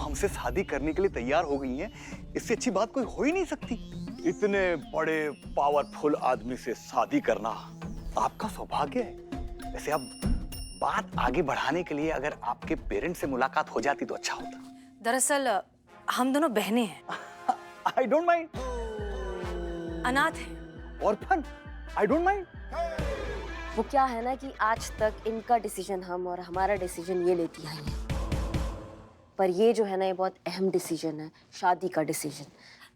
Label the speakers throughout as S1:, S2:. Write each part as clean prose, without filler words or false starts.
S1: हमसे शादी करने के लिए तैयार हो गई हैं, इससे अच्छी बात कोई हो ही नहीं सकती। इतने बड़े पावरफुल आदमी से शादी करना आपका सौभाग्य है। वैसे अब बात आगे बढ़ाने के लिए अगर आपके पेरेंट्स से मुलाकात हो जाती तो अच्छा होता।
S2: दरअसल हम दोनों बहनें हैं।
S1: I don't mind.
S2: अनाथ हैं।
S1: ऑर्फन। I don't mind.
S3: वो क्या है ना कि आज तक इनका डिसीजन हम और हमारा डिसीजन ये लेती आई है, पर ये जो है ना ये बहुत अहम डिसीजन है, शादी का डिसीजन।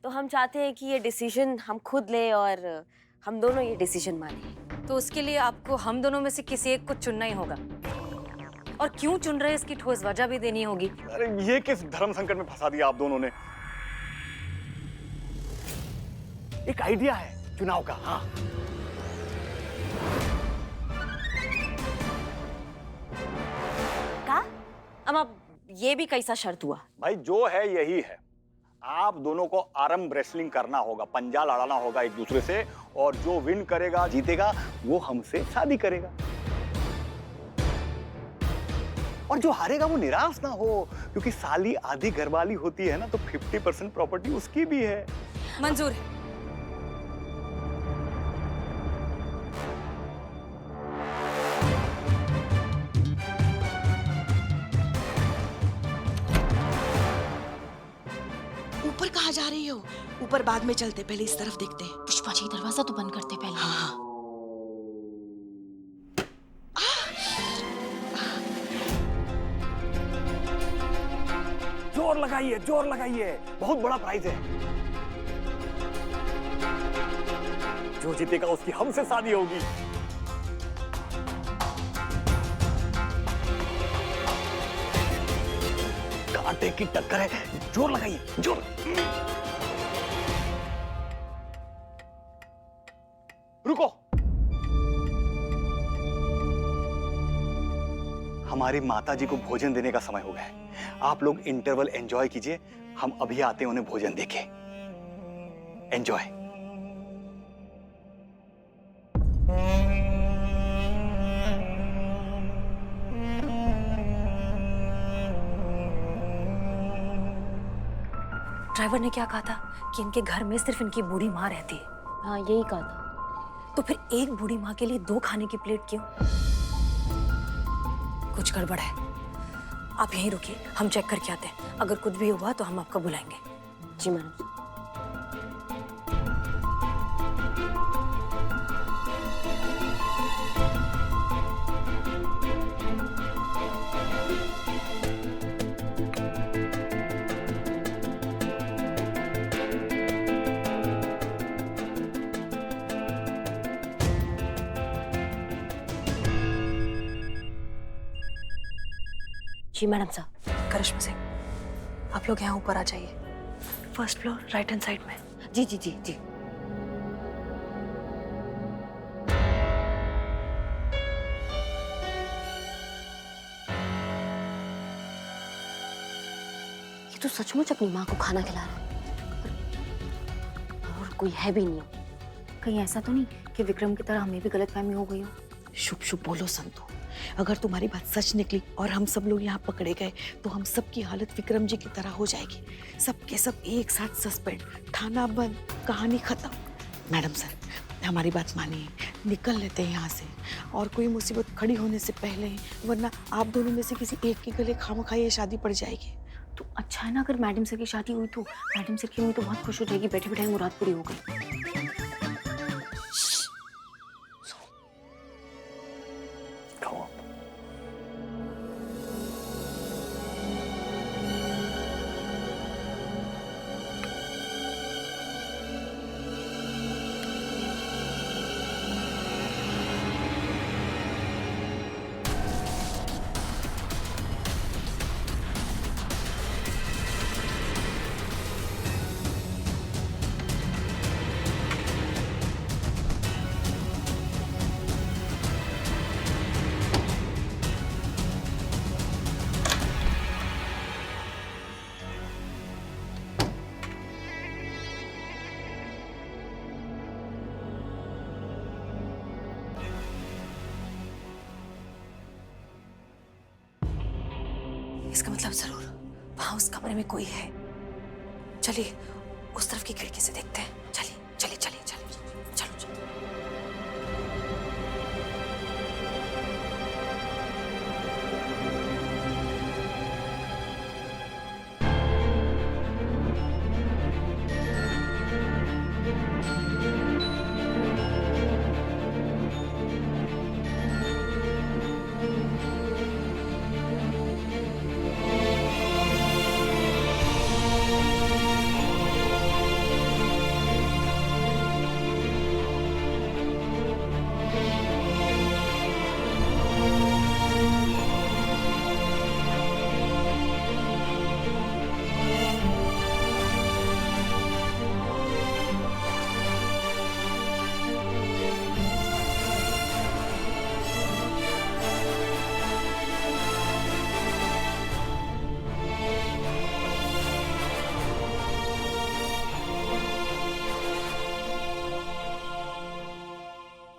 S3: तो हम चाहते हैं कि ये डिसीजन हम खुद ले और हम दोनों ये डिसीजन माने।
S2: तो उसके लिए आपको हम दोनों में से किसी एक को चुनना ही होगा, और क्यों चुन रहे हैं इसकी ठोस वजह भी देनी होगी।
S1: अरे ये किस धर्म संकट में फंसा दिया आप दोनों ने। एक आइडिया है चुनाव का। हाँ,
S3: का? अब ये भी कैसा शर्त हुआ?
S1: भाई जो है यही है। आप दोनों को आर्म रेसलिंग करना होगा, पंजा लड़ाना होगा एक दूसरे से, और जो विन करेगा जीतेगा वो हमसे शादी करेगा, और जो हारेगा वो निराश ना हो, क्योंकि साली आधी घरवाली होती है ना, तो 50% प्रॉपर्टी उसकी भी है।
S2: मंजूर है।
S4: ऊपर कहाँ जा रही हो? ऊपर बाद में चलते, पहले इस तरफ देखते हैं।
S5: पुष्पा जी दरवाजा तो बंद करते पहले।
S4: हाँ।
S1: जोर लगाइए, जोर लगाइए, बहुत बड़ा प्राइज है। जो जीतेगा उसकी हमसे शादी होगी। कांटे की टक्कर है, जोर लगाइए, जोर। रुको, हमारी माताजी को भोजन देने का समय हो गया है। आप लोग इंटरवल एंजॉय कीजिए, हम अभी आते हैं उन्हें भोजन देके। एंजॉय।
S2: ड्राइवर ने क्या कहा था कि इनके घर में सिर्फ इनकी बूढ़ी माँ रहती है।
S3: हाँ यही कहा था।
S2: तो फिर एक बूढ़ी माँ के लिए 2 खाने की प्लेट क्यों? कुछ गड़बड़ है। आप यहीं रुकिए, हम चेक करके आते हैं। अगर कुछ भी हुआ तो हम आपको बुलाएंगे।
S3: जी मैडम। जी मैडम साहब।
S2: करिश्मा सिंह, आप लोग यहाँ ऊपर आ जाइए। 1st floor, right hand side में।
S3: जी जी जी जी। ये तो सचमुच अपनी माँ को खाना खिला रहा है, और कोई है भी नहीं। कहीं ऐसा तो नहीं कि विक्रम की तरह हमें भी गलतफहमी हो गई हो?
S4: शुभ शुभ बोलो संतू। अगर तुम्हारी बात सच निकली और हम सब लोग यहाँ पकड़े गए तो हम सब की हालत विक्रम जी की तरह हो जाएगी। सब के सब एक साथ सस्पेंड, थाना बंद, कहानी खत्म। मैडम सर हमारी बात मानिए, निकल लेते हैं यहाँ से, और कोई मुसीबत खड़ी होने से पहले, वरना आप दोनों में से किसी एक के गले खामखा ये शादी पड़ जाएगी।
S3: तो अच्छा है ना, अगर मैडम सर की शादी हुई तो मैडम सर की हुई तो बहुत खुश हो जाएगी, बैठे बैठे मुराद पूरी हो गई।
S2: इसका मतलब जरूर वहां उस कमरे में कोई है। चलिए उस तरफ की खिड़की से देखते हैं। चलिए चलिए चलिए चलिए चलो चलो।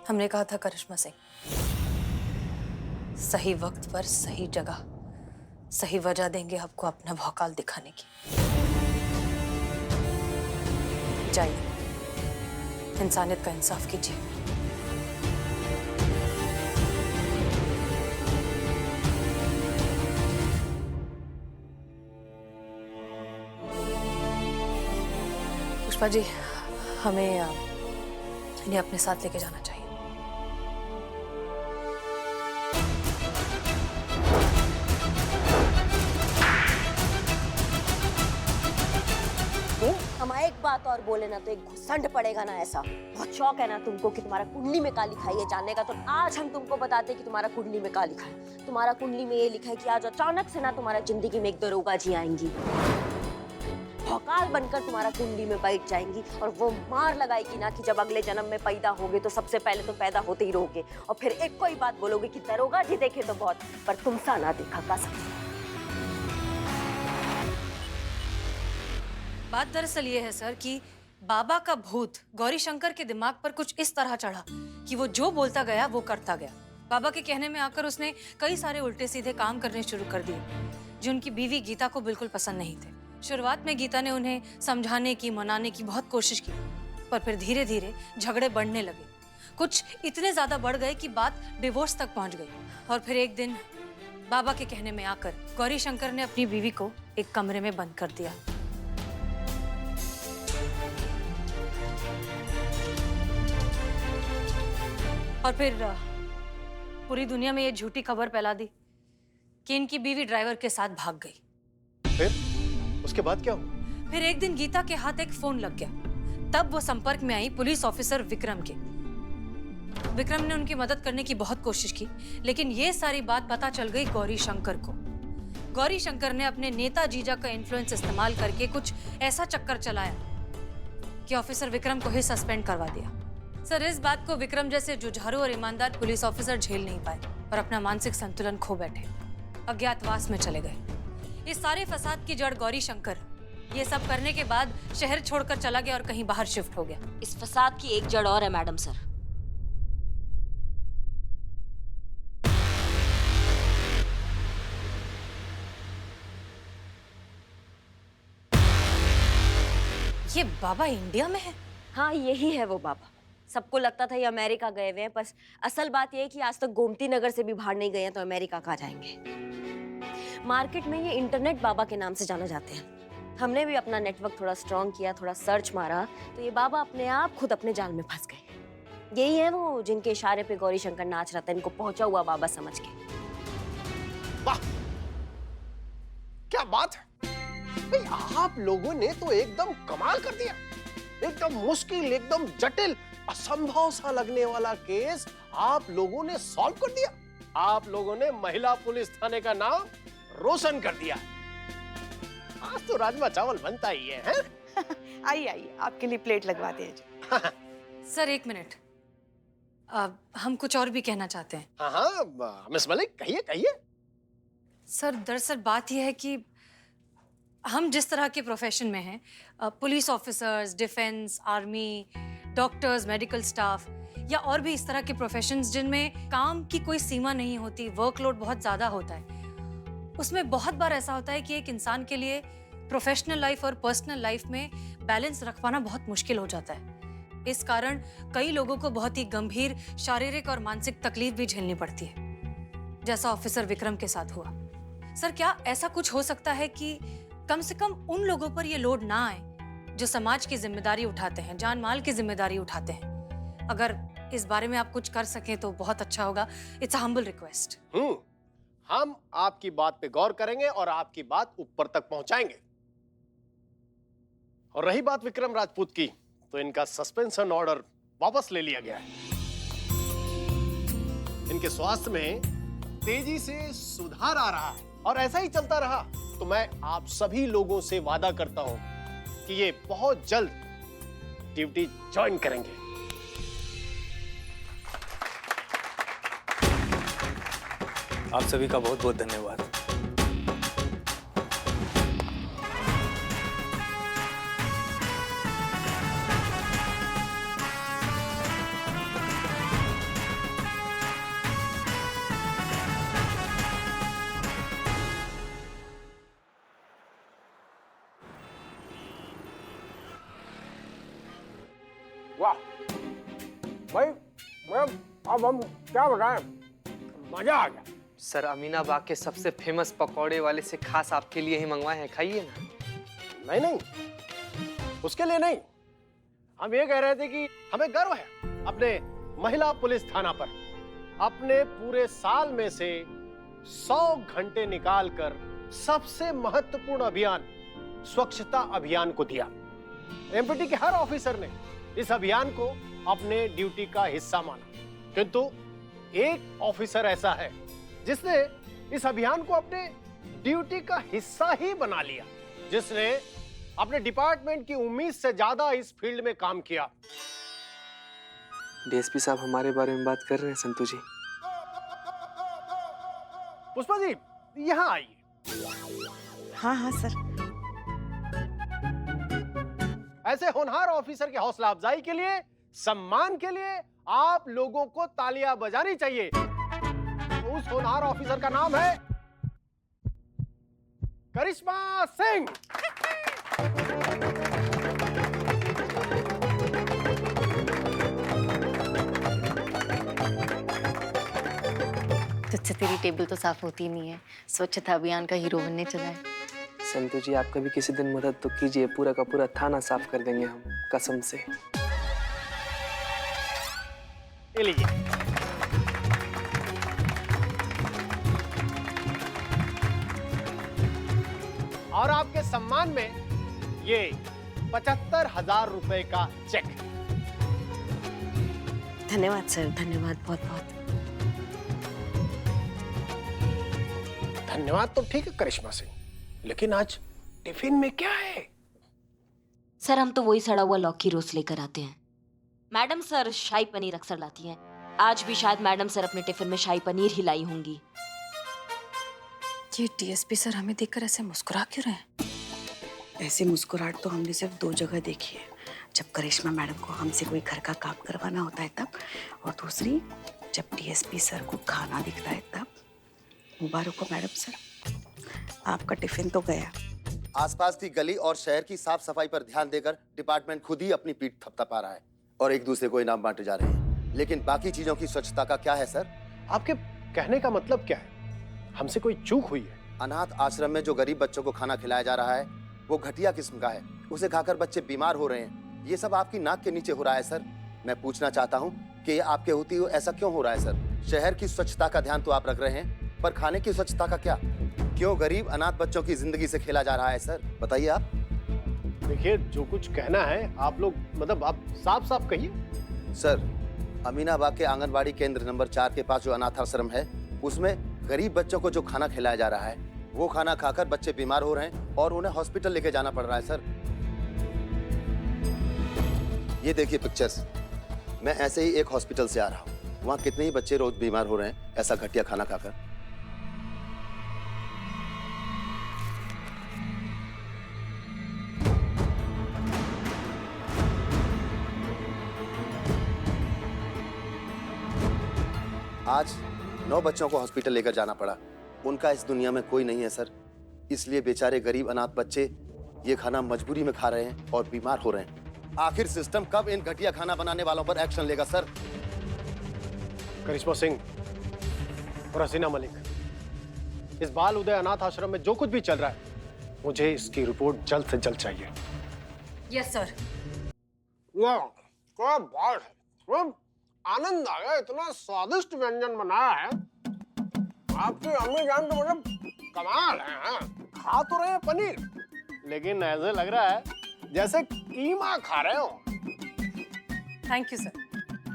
S2: हमने कहा था करिश्मा सिंह, सही वक्त पर सही जगह सही वजह देंगे आपको अपना भौकाल दिखाने की। जाइए, इंसानियत का इंसाफ कीजिए। पुष्पा जी, हमें इन्हें अपने साथ लेके जाना चाहिए।
S3: हम एक बात और बोले ना तो एक घुसंड पड़ेगा ना। ऐसा बहुत शौक है ना तुमको कि तुम्हारा कुंडली में क्या लिखा है ये जानने का, तो आज हम तुमको बताते कि तुम्हारा कुंडली में क्या लिखा है। तुम्हारा कुंडली में ये लिखा है कि आज अचानक से ना तुम्हारा जिंदगी में एक दरोगा जी आएंगी, भौकाल बनकर तुम्हारा कुंडली में बैठ जाएंगी और वो मार लगाएगी ना कि जब अगले जन्म में पैदा होगे तो सबसे पहले तो पैदा होते ही रहोगे, और फिर एक कोई बात बोलोगे कि दरोगा जी देखे तो बहुत, पर तुमसा ना देखा का सब।
S2: बात दरअसल ये है सर कि बाबा का भूत गौरी शंकर के दिमाग पर कुछ इस तरह चढ़ा कि वो जो बोलता गया वो करता गया। बाबा के कहने में आकर उसने कई सारे उल्टे सीधे काम करने शुरू कर दिए जो उनकी बीवी गीता को बिल्कुल पसंद नहीं थे। शुरुआत में गीता ने उन्हें समझाने की, मनाने की बहुत कोशिश की, पर फिर धीरे धीरे झगड़े बढ़ने लगे। कुछ इतने ज्यादा बढ़ गए कि बात डिवोर्स तक पहुंच गई। और फिर एक दिन बाबा के कहने में आकर गौरी शंकर ने अपनी बीवी को एक कमरे में बंद कर दिया। और फिर पूरी दुनिया में ये झूठी खबर फैला दी कि इनकी बीवी ड्राइवर के साथ भाग गई।
S6: फिर उसके बाद क्या हुआ?
S2: फिर एक दिन गीता के हाथ एक फोन लग गया। तब वो संपर्क में आई पुलिस ऑफिसर विक्रम के। विक्रम ने उनकी मदद करने की बहुत कोशिश की, लेकिन ये सारी बात पता चल गई गौरी शंकर को। गौरी शंकर ने अपने नेता जीजा का इन्फ्लुएंस इस्तेमाल करके कुछ ऐसा चक्कर चलाया कि ऑफिसर विक्रम को ही सस्पेंड करवा दिया। सर, इस बात को विक्रम जैसे जुझारू और ईमानदार पुलिस ऑफिसर झेल नहीं पाए और अपना मानसिक संतुलन खो बैठे, अज्ञातवास में चले गए। इस सारे फसाद की जड़ गौरी शंकर ये सब करने के बाद शहर छोड़कर चला गया और कहीं बाहर शिफ्ट हो गया।
S3: इस फसाद की एक जड़ और है मैडम सर।
S2: ये बाबा इंडिया में है?
S3: हाँ, यही है वो बाबा। सबको लगता था ये अमेरिका गए हुए हैं, पर असल बात ये है कि आज तक गोमती नगर से भी बाहर नहीं गए हैं, तो अमेरिका कहाँ जाएंगे। मार्केट में ये इंटरनेट बाबा के नाम से जाना जाते हैं। हमने भी अपना नेटवर्क थोड़ा स्ट्रॉन्ग किया, थोड़ा सर्च मारा, तो ये बाबा अपने आप खुद अपने जाल में फंस गए। यही है वो जिनके इशारे पे गौरी शंकर नाच रहा था, इनको पहुंचा हुआ बाबा समझ के।
S6: वाह, क्या बात है भाई, आप लोगों ने तो एकदम कमाल कर दिया। एकदम मुश्किल, एकदम जटिल, असंभव सा लगने वाला केस आप लोगों ने सॉल्व कर दिया। आप लोगों ने महिला पुलिस थाने का नाम रोशन कर दिया। आज तो राजमा चावल बनता ही है, हैं?
S4: आइए आइए, आपके लिए प्लेट लगवा दें जी।
S2: सर एक मिनट, हम कुछ और भी कहना चाहते हैं।
S6: हाँ, मिस मलिक कहिए कहिए।
S2: सर दरअसल बात यह है कि हम जिस तरह के प्रोफेशन में हैं, police officers, defence, army, doctors, medical staff या और भी इस तरह के प्रोफेशंस जिनमें काम की कोई सीमा नहीं होती, वर्कलोड बहुत ज़्यादा होता है, उसमें बहुत बार ऐसा होता है कि एक इंसान के लिए प्रोफेशनल लाइफ और पर्सनल लाइफ में बैलेंस रख पाना बहुत मुश्किल हो जाता है। इस कारण कई लोगों को बहुत ही गंभीर शारीरिक और मानसिक तकलीफ भी झेलनी पड़ती है, जैसा ऑफिसर विक्रम के साथ हुआ। सर, क्या ऐसा कुछ हो सकता है कि कम से कम उन लोगों पर ये लोड ना आए जो समाज की जिम्मेदारी उठाते हैं, जान माल की जिम्मेदारी उठाते हैं? अगर इस बारे में आप कुछ कर सकें तो बहुत अच्छा होगा। It's a humble request.
S6: हम आपकी बात पे गौर करेंगे और आपकी बात ऊपर तक पहुंचाएंगे। और रही बात विक्रम राजपूत की, तो इनका सस्पेंशन ऑर्डर वापस ले लिया गया है। इनके स्वास्थ्य में तेजी से सुधार आ रहा है और ऐसा ही चलता रहा तो मैं आप सभी लोगों से वादा करता हूं कि ये बहुत जल्द ड्यूटी ज्वाइन करेंगे।
S7: आप सभी का बहुत बहुत धन्यवाद।
S6: वाह भाई, अब हम क्या बताएं, मजा आ गया।
S8: सर, अमीना बाग के सबसे फेमस पकौड़े वाले से खास आपके लिए ही मंगवाए हैं, खाइए ना।
S6: नहीं, उसके लिए नहीं। हम ये कह रहे थे कि हमें गर्व है अपने महिला पुलिस थाना पर। अपने पूरे साल में से 100 घंटे निकालकर सबसे महत्वपूर्ण अभियान स्वच्छता अभियान को दिया। एमपीटी के हर ऑफिसर ने इस अभियान को अपने ड्यूटी का हिस्सा माना, किंतु एक ऑफिसर ऐसा है जिसने इस अभियान को अपने ड्यूटी का हिस्सा ही बना लिया, जिसने अपने डिपार्टमेंट की उम्मीद से ज्यादा इस फील्ड में काम किया।
S8: डीएसपी साहब हमारे बारे में बात कर रहे हैं संतू जी।
S6: पुष्पा जी, यहाँ आइए।
S4: हाँ हाँ सर।
S6: ऐसे होनहार ऑफिसर के हौसला अफजाई के लिए, सम्मान के लिए आप लोगों को तालियां बजानी चाहिए। तो उस होनहार ऑफिसर का नाम है करिश्मा सिंह।
S5: तुझसे तेरी टेबल तो साफ होती नहीं है, स्वच्छता अभियान का हीरो बनने चला है।
S8: संतू जी, आप कभी किसी दिन मदद तो कीजिए, पूरा का पूरा थाना साफ कर देंगे हम, कसम से।
S6: ये लीजिए। और आपके सम्मान में ये 75,000 रुपए का चेक।
S3: धन्यवाद सर, धन्यवाद बहुत बहुत।
S6: धन्यवाद तो ठीक है करिश्मा सिंह, लेकिन आज टिफिन में क्या है?
S3: सर, हम तो वही सड़ा हुआ लौकी रोज लेकर आते हैं। मैडम सर शाही पनीर अक्सर लाती हैं। आज भी शायद मैडम सर अपने टिफिन में शाही पनीर ही लाई होंगी।
S2: ये डीएसपी सर हमें देखकर ऐसे मुस्कुरा क्यों रहे हैं?
S4: ऐसे मुस्कुराहट तो हमने सिर्फ 2 जगह देखी है, जब करिश्मा मैडम को हमसे कोई घर का काम करवाना होता है तब, और दूसरी जब डीएसपी सर को खाना दिखता है तब। मुबारक हो मैडम सर, आपका टिफिन तो गया।
S9: आसपास की गली और शहर की साफ सफाई पर ध्यान देकर डिपार्टमेंट खुद ही अपनी पीठ थपथपा रहा है और एक दूसरे को इनाम बांटे जा रहे हैं, लेकिन बाकी चीजों की स्वच्छता का क्या है सर?
S6: आपके कहने का मतलब क्या है? हमसे कोई चूक हुई है?
S9: अनाथ आश्रम में जो गरीब बच्चों को खाना खिलाया जा रहा है वो घटिया किस्म का है, उसे खाकर बच्चे बीमार हो रहे हैं। ये सब आपकी नाक के नीचे हो रहा है सर। मैं पूछना चाहता हूँ कि ये आपके होती हुए ऐसा क्यों हो रहा है सर? शहर की स्वच्छता का ध्यान तो आप रख रहे हैं, पर खाने की स्वच्छता का क्या? क्यों गरीब अनाथ बच्चों की जिंदगी से खेला जा रहा है सर? बताइए आप।
S6: देखिए, जो कुछ कहना है आप लोग मतलब आप साफ साफ कहिए।
S9: सर, अमीनाबाग के आंगनबाड़ी केंद्र नंबर 4 के पास जो अनाथ आश्रम है, उसमें गरीब बच्चों को जो खाना खिलाया जा रहा है, वो खाना खाकर बच्चे बीमार हो रहे हैं और उन्हें हॉस्पिटल लेके जाना पड़ रहा है सर। ये देखिए पिक्चर्स, मैं ऐसे ही एक हॉस्पिटल से आ रहा हूँ। वहाँ कितने ही बच्चे रोज बीमार हो रहे हैं ऐसा घटिया खाना खाकर। आज 9 बच्चों को हॉस्पिटल लेकर जाना पड़ा उनका इस दुनिया में कोई नहीं है सर, इसलिए बेचारे गरीब अनाथ बच्चे ये खाना मजबूरी में खा रहे हैं और बीमार हो रहे हैं। आखिर सिस्टम कब इन घटिया खाना बनाने वालों पर एक्शन लेगा सर?
S6: करिश्मा सिंह और हसीना मलिक, इस बाल उदय अनाथ आश्रम में जो कुछ भी चल रहा है, मुझे इसकी रिपोर्ट जल्द से जल्द चाहिए।
S2: Yes sir.
S6: वाह, क्या बात है! वाह, आनंद आ गया, इतना स्वादिष्ट व्यंजन बनाया है। आपकी अम्मी जान तो मतलब कमाल है। हाँ? खा तो रहे हैं पनीर, लेकिन ऐसे लग रहा है जैसे कीमा खा रहे हो।
S2: Thank you sir.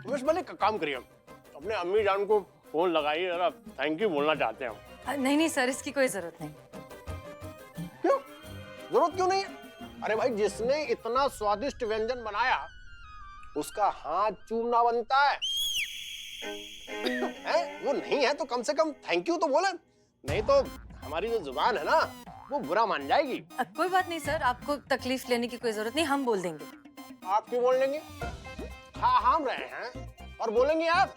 S6: Miss Malik, काम करिए, अपने अम्मी जान को फोन लगाइए, जरा थैंक यू बोलना चाहते हैं हम।
S2: नहीं नहीं सर, इसकी कोई जरूरत नहीं।
S6: क्यों? जरूरत क्यों नहीं है? अरे भाई, जिसने इतना स्वादिष्ट व्यंजन बनाया उसका हाथ चूमना बनता है। वो नहीं है तो कम से कम थैंक यू तो बोले, नहीं तो हमारी जो जुबान है ना वो बुरा मान जाएगी।
S2: कोई बात नहीं सर, आपको तकलीफ लेने की कोई जरूरत नहीं, हम बोल देंगे।
S6: आप क्यों बोल लेंगे? खा हम रहे हैं और बोलेंगे आप?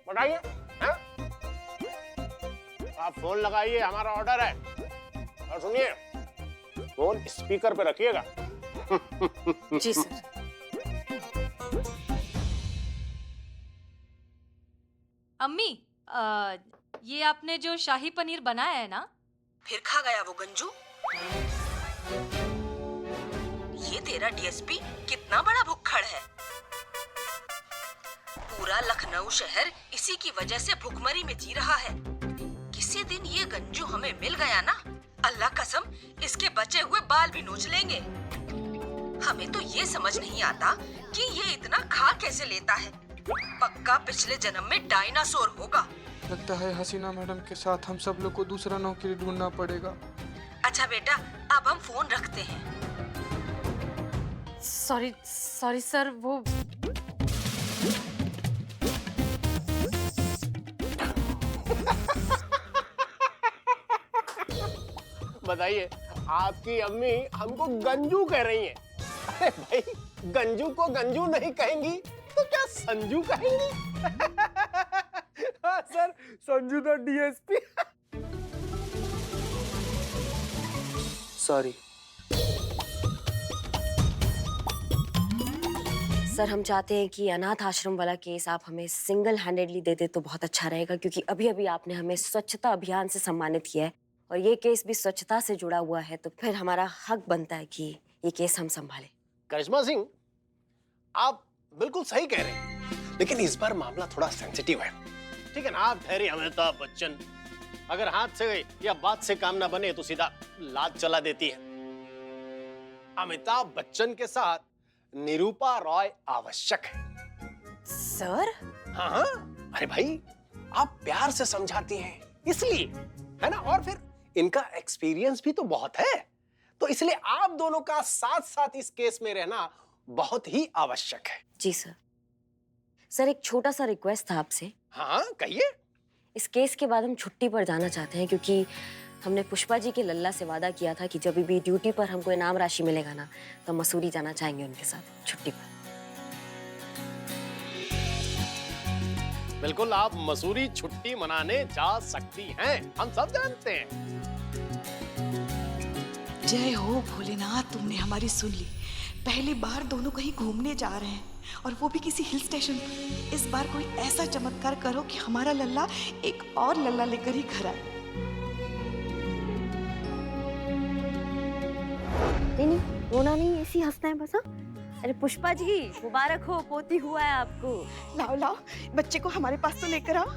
S6: बताइए। आप फोन लगाइए, हमारा ऑर्डर है। और सुनिए, फोन स्पीकर पे रखिएगा।
S2: जी सर। अम्मी, ये आपने जो शाही पनीर बनाया है ना,
S4: फिर खा गया वो गंजू। ये तेरा डीएसपी कितना बड़ा भुक्खड़ है। पूरा लखनऊ शहर इसी की वजह से भुखमरी में जी रहा है। किसी दिन ये गंजू हमें मिल गया ना, अल्लाह कसम इसके बचे हुए बाल भी नोच लेंगे। हमें तो ये समझ नहीं आता कि ये इतना खा कैसे लेता है। पक्का पिछले जन्म में डायनासोर होगा।
S10: लगता है हसीना मैडम के साथ हम सब लोग को दूसरा नौकरी ढूंढना पड़ेगा।
S4: अच्छा बेटा, अब हम फोन रखते हैं।
S2: सॉरी सॉरी सर, वो
S6: बताइए, आपकी अम्मी हमको गंजू कह रही हैं। अरे भाई, गंजू को गंजू नहीं कहेंगी तो क्या संजू कहेंगी? हाँ sir, Sanju the DSP.
S10: Sorry
S3: sir, हम चाहते हैं कि अनाथ आश्रम वाला केस आप हमें सिंगल हैंडेडली दे दे तो बहुत अच्छा रहेगा, क्योंकि अभी अभी आपने हमें स्वच्छता अभियान से सम्मानित किया है और ये केस भी स्वच्छता से जुड़ा हुआ है, तो फिर हमारा हक बनता है कि ये केस हम संभालें।
S6: करिश्मा सिंह, आप बिल्कुल सही कह रहे हैं, लेकिन इस बार मामला थोड़ा सेंसिटिव है। ठीक है ना? आप ठहरे अमिताभ बच्चन, अगर हाथ से या बात से काम ना बने तो सीधा लात चला देती है। अमिताभ बच्चन के साथ निरूपा रॉय आवश्यक है।
S2: सर?
S6: हाँ, अरे भाई, आप प्यार से समझाती हैं इसलिए, है ना? और फिर इनका एक्सपीरियंस भी तो बहुत है, तो इसलिए आप दोनों का साथ साथ इस केस में रहना बहुत ही आवश्यक है।
S3: जी सर। सर, एक छोटा सा रिक्वेस्ट था आपसे।
S6: हाँ, कहिए।
S3: इस केस के बाद हम छुट्टी पर जाना चाहते हैं, क्योंकि हमने पुष्पा जी के लल्ला से वादा किया था कि जब भी ड्यूटी पर हमको इनाम राशि मिलेगा ना, तो मसूरी जाना चाहेंगे उनके साथ छुट्टी पर।
S6: बिल्कुल, आप मसूरी छुट्टी मनाने जा सकती हैं, हम सब जानते हैं।
S4: जय हो भोलेनाथ, तुमने हमारी सुन ली। पहली बार दोनों कहीं घूमने जा रहे हैं, और वो भी किसी हिल स्टेशन पर। इस बार कोई ऐसा चमत्कार करो कि हमारा लल्ला एक और लल्ला लेकर ही घर आए।
S3: नहीं, रोना नहीं, ऐसी हंसना है बस। अरे पुष्पा जी, मुबारक हो, पोती हुआ है आपको।
S4: लाओ लाओ, बच्चे को हमारे पास तो लेकर आओ।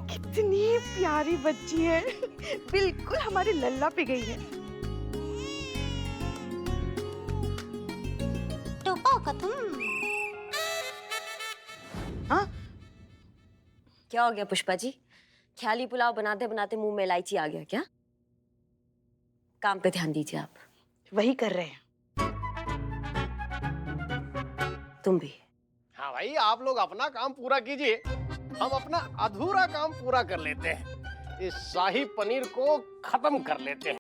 S4: कितनी प्यारी बच्ची है, बिल्कुल हमारे लल्ला पे गई है।
S3: हाँ? क्या हो गया पुष्पा जी? ख्याली पुलाव बनाते बनाते मुंह में इलायची आ गया क्या? काम पे ध्यान दीजिए आप।
S4: वही कर रहे हैं।
S3: तुम भी।
S6: हाँ भाई, आप लोग अपना काम पूरा कीजिए, हम अपना अधूरा काम पूरा कर लेते हैं। इस शाही पनीर को खत्म कर लेते हैं।